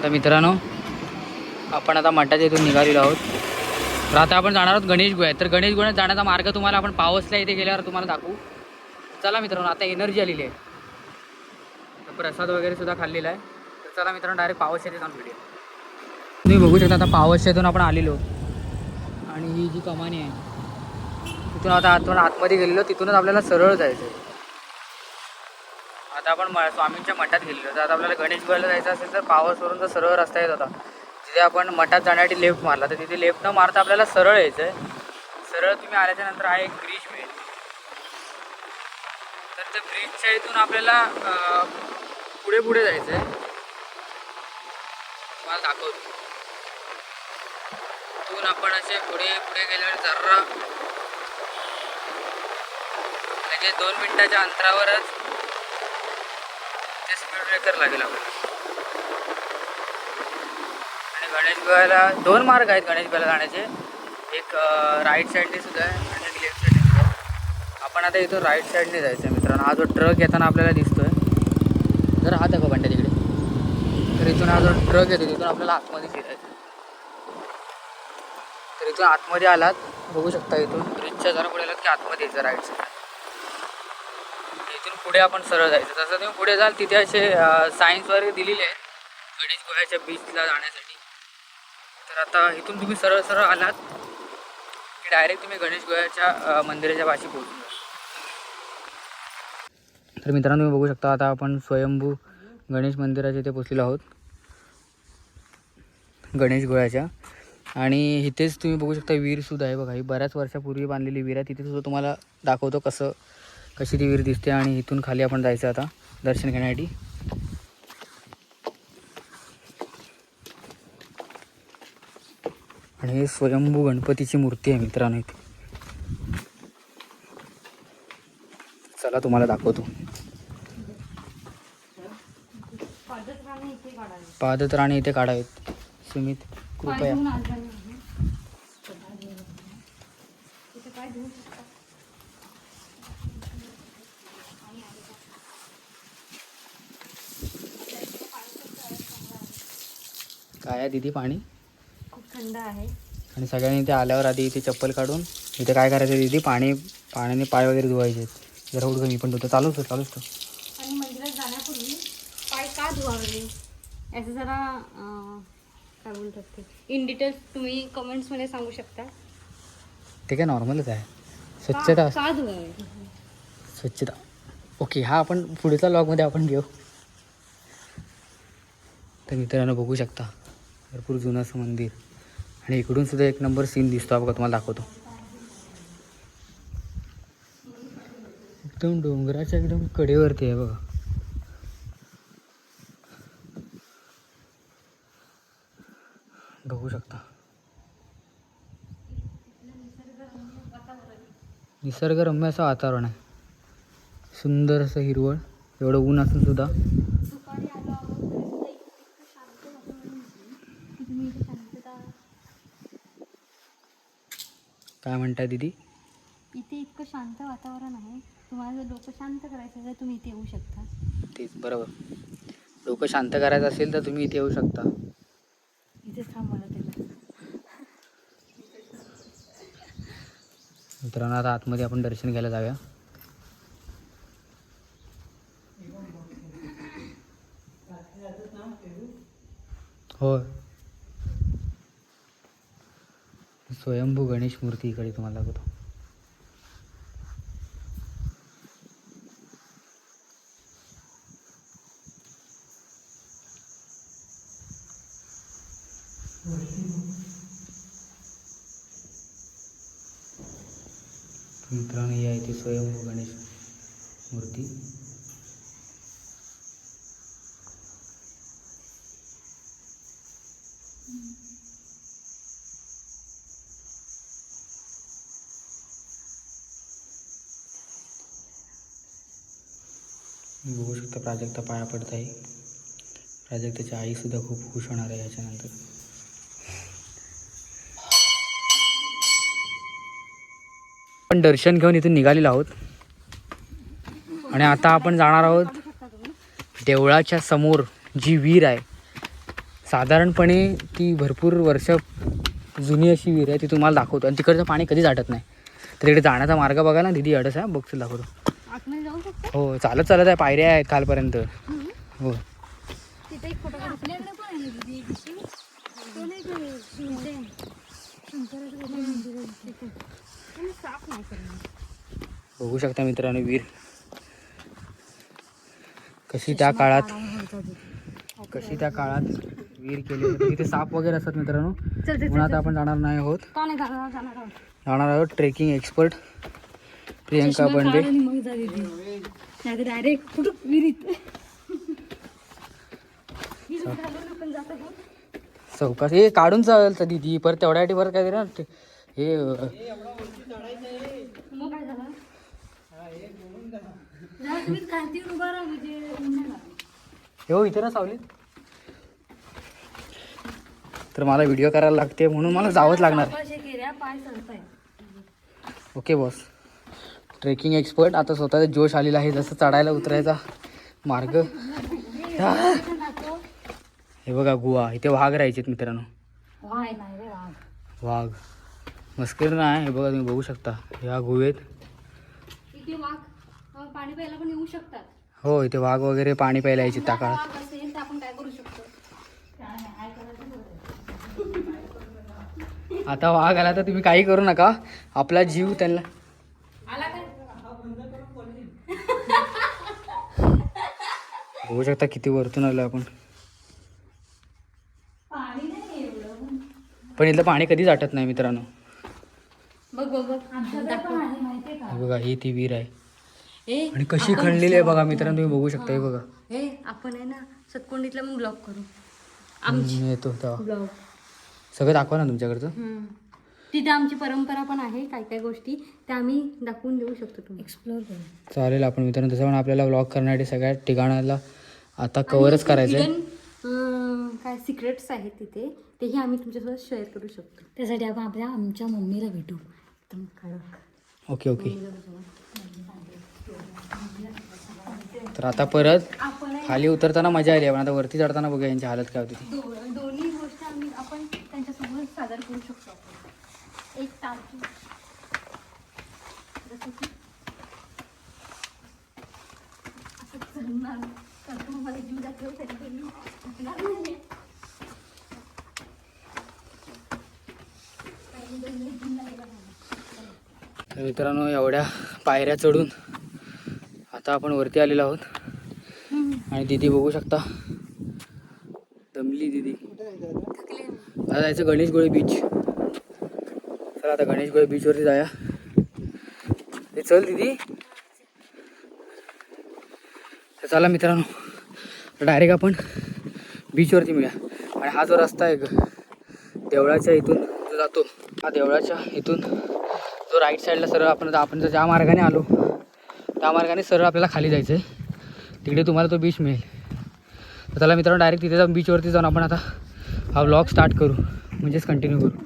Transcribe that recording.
तर मित्रांनो, आपण आता मठाच्या इथून निघालेलो आहोत. तर आता आपण जाणार आहोत गणेश गुहेत. तर गणेश गुहेत जाण्याचा मार्ग तुम्हाला आपण पावसला इथे गेल्यावर तुम्हाला दाखवू. चला मित्रांनो, आता एनर्जी आलेली आहे. तर प्रसाद वगैरे सुद्धा खाल्लेला आहे. तर चला मित्रांनो, डायरेक्ट पावसच्या जाऊन भेटूया. तुम्ही बघू शकता आता पावसच्या इथून आपण आलेलो आणि ही जी कमानी आहे तिथून आता आतमध्ये गेलेलो, तिथूनच आपल्याला सरळ जायचं आहे. आता आपण स्वामींच्या मठात गेलेलो. तर आता आपल्याला गणेश गुहेला जायचं असेल तर पावसवरून तर सरळ रस्ता येत होता. तिथे आपण मठात जाण्यासाठी लेफ्ट मारला, तर तिथे लेफ्ट न मारता आपल्याला सरळ यायचं आहे. सरळ तुम्ही आल्याच्या नंतर हा एक ब्रिज मिळेल. तर त्या ब्रिजच्या इथून आपल्याला पुढे पुढे जायचं आहे. तुम्हाला दाखवतो. इथून आपण असे पुढे पुढे गेल्यावर जरा म्हणजे 2 मिनिटाच्या अंतरावरच ते स्पीड ब्रेकर लागेल आपल्याला. आणि गणेश गुहेला 2 मार्ग आहेत गणेश गुहेला जाण्याचे. एक राईट साईडने सुद्धा आहे आणि एक लेफ्ट साईडने सुद्धा आहे. आपण आता इथून राईट साईडने जायचं आहे मित्रांनो. हा जो ट्रक येताना आपल्याला दिसतोय, जर हा दाखव बंड्या तिकडे. तर इथून हा जो ट्रक येतो तिथून आपल्याला आतमध्ये फिरायचं. तर इथून आतमध्ये आलात, बघू शकता इथून ब्रिजच्या जरा पुढे आलात की आतमध्ये यायचं राईट साईड. इथून पुढे आपण सरळ जायचं. जसं तुम्ही पुढे जाल तिथे असे सायन्स वगैरे दिलेले आहेत गणेश गुहेच्या बीचला जाण्यासाठी. तर आता इथून तुम्ही सरळ सरळ आलात की डायरेक्ट तुम्ही गणेश गुहेच्या मंदिराच्या पाशी पोहोचून जाल. तर मित्रांनो, तुम्ही बघू शकता आता आपण स्वयंभू गणेश मंदिराच्या इथे पोचलेलो आहोत, गणेश गुहेच्या. आणि इथेच तुम्ही बघू शकता विहीरसुद्धा आहे बघा. ही बऱ्याच वर्षापूर्वी बांधलेली विहीर आहे. तिथे सुद्धा तुम्हाला दाखवतो कशी ती विहीर दिसते. आणि इथून खाली आपण जायचं आता दर्शन घेण्यासाठी. आणि हे स्वयंभू गणपतीची मूर्ती आहे मित्रांनो इथे. चला तुम्हाला दाखवतो. पादत्राणे इथे काढावेत. सुमित कृपया. काय आहे दीदी पाणी? खूप थंड आहे. आणि सगळ्यांनी इथे आल्यावर आधी इथे चप्पल काढून इथे काय करायचं दीदी, पाण्याने पाय वगैरे धुवायचे. जरा उडकं मी पण धुतो. चालूच तो. आणि मंदिरात जाण्यापूर्वी पाय का धुवावे याचं जरा काय बोलतात ते इन डिटेल्स तुम्ही कमेंट्समध्ये सांगू शकता. ते काय नॉर्मलच आहे. स्वच्छता. का धुवावे? स्वच्छता. ओके, हा आपण पुढच्या लॉगमध्ये आपण घेऊ. तर मित्रांनो बघू शकता भरपूर जुनं असं मंदिर. आणि इकडून सुद्धा एक नंबर सीन दिसतो बघा, तुम्हाला दाखवतो. एकदम डोंगराच्या एकदम कडेवरती आहे बघा. बघू शकता निसर्गरम्य असं वातावरण आहे. सुंदर असं हिरवळ. एवढं ऊन असून सुद्धा. काय म्हणताय दीदी? इथे इतकं शांत वातावरण आहे. तुम्हाला जर डोकं शांत करायचं तर तुम्ही इथे येऊ शकता. तेच बरोबर. डोकं शांत करायचं असेल तर तुम्ही इथे येऊ शकता. इथे थांबा त्याला. मित्रांनो, आता आतमध्ये आपण दर्शन घ्यायला जाऊया. हो, स्वयंभू गणेश मूर्ती इकडे तुम्हाला दाखवतो. मित्रांनो, ही आहे ती स्वयंभू गणेश मूर्ती. बघू शकता प्राजक्ता पाया पडत आहे. प्राजक्ताची आई सुद्धा खूप खुश होणार आहे याच्यानंतर. आपण दर्शन घेऊन इथून निघालेलो आहोत आणि आता आपण जाणार आहोत देवळाच्या समोर जी विहीर आहे, साधारणपणे ती भरपूर वर्ष जुनी अशी विहीर आहे ती तुम्हाला दाखवतो. आणि तिकडचं पाणी कधीच आटत नाही. तर तिकडे जाण्याचा मार्ग बघा ना दीदी, अडस आहे बघ दाखवतो. आतमध्ये जाऊ शकतो. हो चालत चालत आहे, पायऱ्या आहेत खालपर्यंत. हो तिथे एक फोटो आपल्याकडे पण आहे दीदी. तो नाही का इथे शंकराचं काहीतरी मंदिर आहे तिथे. पण साफ नाही करणार. बघू शकता मित्रांनो विहीर कशी त्या काळात विहीर केली होती. तिथे साप वगैरे असतात मित्रांनो. चल म्हणून आता आपण जाणार नाही आहोत. का नाही जाणार आहोत. जाणार आहोत ट्रेकिंग एक्सपर्ट प्रियंका बंडे. मग जा दीदी, नाही तर डायरेक्ट कुठं विहिरीत पण जात आहोत. चौकास हे काढून चालतं दीदी, परत तेवढ्यासाठी परत काय ना हे मग काय झालं. तुम्ही खालती उभा राहा म्हणजे ऊन नाही लागत. हो इथे ना सावलीत. तर मला व्हिडिओ करायला लागते म्हणून मला जावंच लागणार. पाय सरताय. Okay boss. ट्रेकिंग एक्सपर्ट आता स्वतःचा जोश आलेला आहे. जसं चढायला उतरायचा मार्ग. हे बघा गुहा, इथे वाघ राहायचेत मित्रांनो. वाघ मस्कर नाही. हे बघा तुम्ही बघू शकता ह्या गुहेत. इथे वाघ पाणी प्यायला पण येऊ शकतात. हो इथे वाघ वगैरे पाणी प्यायला यायचे त्या काळात. वाघ असेल तर आपण काय करू शकतो. आता वाघ आला तर तुम्ही काही करू नका, आपला जीव त्यांना. आला काय. बघू शकता किती वरतून आलो आपण. पाणी नाही एवढं, पण इथलं पाणी कधीच आटत नाही मित्रांनो. बघ बघ बघ आमच्याकडे पण आहे माहितीये का. हे बघा ही ती विहीर आहे ए आणि कशी खणलेली आहे बघा मित्रांनो. तुम्ही बघू शकता. हे बघा हे आपण आहे ना सतकोंडीतला मग ब्लॉग करू. येतो तेव्हा ब्लॉग सगळं दाखवा ना तुमच्याकडचं. तिथे आमची परंपरा पण आहे, काय काय गोष्टी त्या आम्ही दाखवून देऊ शकतो. तुम्ही एक्सप्लोअर करू. चालेल आपण मित्रांनो. तसं पण आपल्याला व्लॉग करण्यासाठी सगळ्या ठिकाणाला आता कव्हरच करायचं आहे. काय सिक्रेट्स आहेत तिथे, तेही आम्ही तुमच्यासोबत शेअर करू शकतो. त्यासाठी आपण आमच्या मम्मीला भेटू. एकदम कडक. Okay okay. तर आता परत आपण खाली उतरताना मजा आली, पण आता वरती चढताना बघूया यांची हालत काय होती ती. दोन्ही गोष्टी आपण त्यांच्यासोबत सादर करू शकतो. एक टाकी जसं की असं चढणार तर मला जीव दाखव तरी पण थकणार नाही. तर मित्रांनो एवढ्या पायऱ्या चढून आता आपण वरती आलेलो आहोत. आणि दीदी बघू शकता दमली दीदी. आता जायचं गणेश गोळे बीच. चला आता गणेश गोळे बीचवरती जाया. हे चल दीदी. तर चला मित्रांनो डायरेक्ट आपण बीचवरती मिळूया. आणि हा जो रस्ता आहे देवळाच्या इथून जो जातो, हा देवळाच्या इथून जो राईट साईडला सरळ आपण जर ज्या मार्गाने आलो त्या मार्गाने सरळ आपल्याला खाली जायचं आहे. तिकडे तुम्हाला तो बीच मिळेल. तर चला मित्रांनो डायरेक्ट तिथे जाऊन बीचवरती जाऊन आपण आता हा व्लॉग स्टार्ट करू, म्हणजेच कंटिन्यू करू.